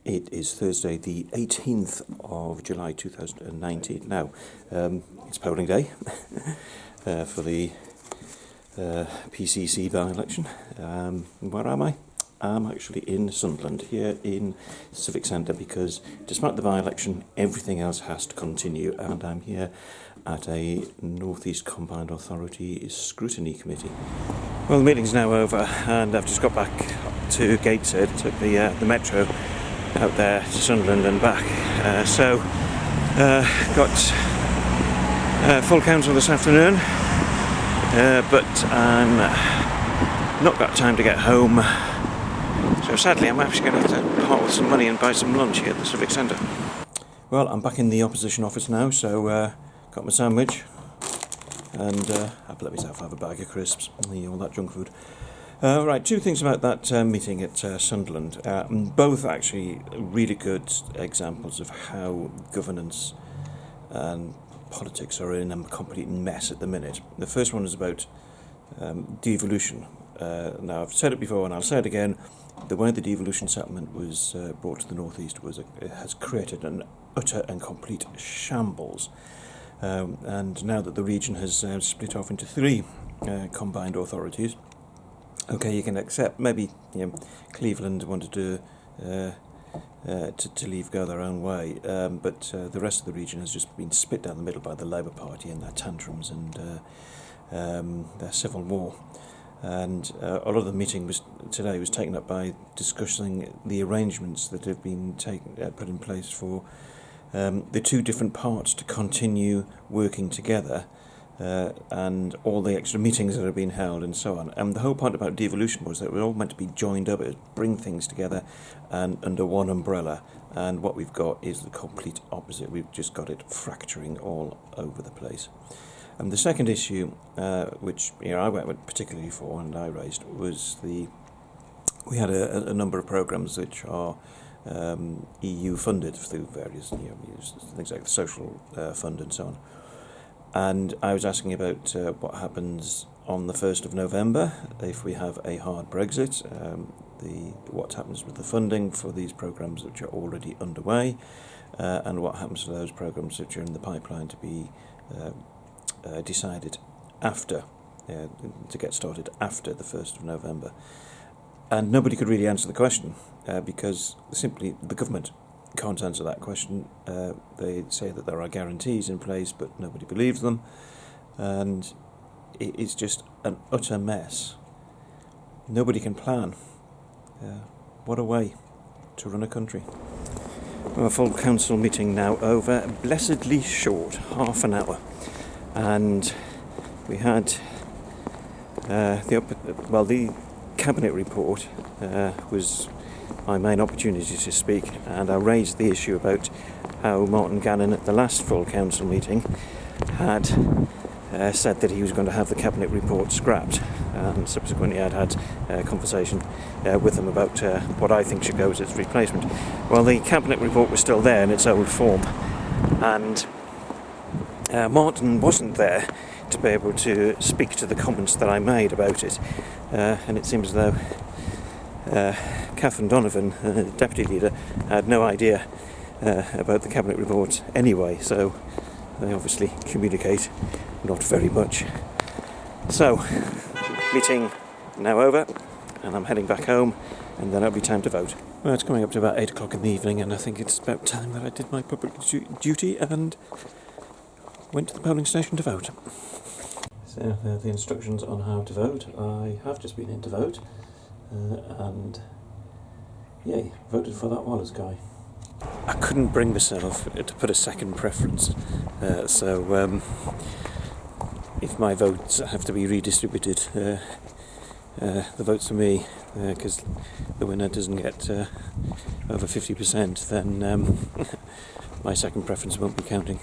It is Thursday, the 18th of July 2019. Now, it's polling day for the PCC by-election. Where am I? I'm actually in Sunderland, here in Civic Centre, because despite the by-election, everything else has to continue, and I'm here at a North East Combined Authority Scrutiny Committee. Well, the meeting's now over, and I've just got back to Gateshead, took the metro out there to Sunderland and back. Got full council this afternoon, but I'm not got time to get home. So sadly, I'm actually going to have to part with some money and buy some lunch here at the Civic Centre. Well, I'm back in the opposition office now, so got my sandwich, and I've let myself have a bag of crisps, all that junk food. Right, two things about that meeting at Sunderland. Both actually really good examples of how governance and politics are in a complete mess at the minute. The first one is about devolution. Now, I've said it before and I'll say it again. The way the devolution settlement was brought to the North East has created an utter and complete shambles. And now that the region has split off into three combined authorities, okay, you can accept maybe Cleveland wanted to go their own way, but the rest of the region has just been split down the middle by the Labour Party and their tantrums and their civil war. And a lot of the meeting today was taken up by discussing the arrangements that have been put in place for the two different parts to continue working together. And all the extra meetings that have been held and so on. And the whole point about devolution was that we're all meant to be joined up, bring things together and under one umbrella. And what we've got is the complete opposite. We've just got it fracturing all over the place. And the second issue, which I went particularly for and I raised, was we had a number of programmes which are EU funded through various things like the social fund and so on. And I was asking about what happens on the 1st of November if we have a hard Brexit, what happens with the funding for these programmes which are already underway, and what happens to those programmes which are in the pipeline to be decided after, to get started after the 1st of November. And nobody could really answer the question because simply the government can't answer that question. They say that there are guarantees in place, but nobody believes them, and it's just an utter mess. Nobody can plan. What a way to run a country. Well, a full council meeting now over, blessedly short, half an hour, and we had the cabinet report was my main opportunity to speak, and I raised the issue about how Martin Gannon at the last full council meeting had said that he was going to have the cabinet report scrapped, and subsequently I'd had a conversation with him about what I think should go as its replacement. Well, the cabinet report was still there in its old form, and Martin wasn't there to be able to speak to the comments that I made about it, and it seems as though Catherine Donovan, the Deputy Leader, had no idea about the Cabinet report anyway, so they obviously communicate not very much. So, meeting now over, and I'm heading back home, and then it'll be time to vote. Well, it's coming up to about 8 o'clock in the evening, and I think it's about time that I did my public duty and went to the polling station to vote. So, the instructions on how to vote. I have just been in to vote. And yay, voted for that Wallace guy. I couldn't bring myself to put a second preference, so if my votes have to be redistributed, the votes for me, because the winner doesn't get over 50%, then my second preference won't be counting.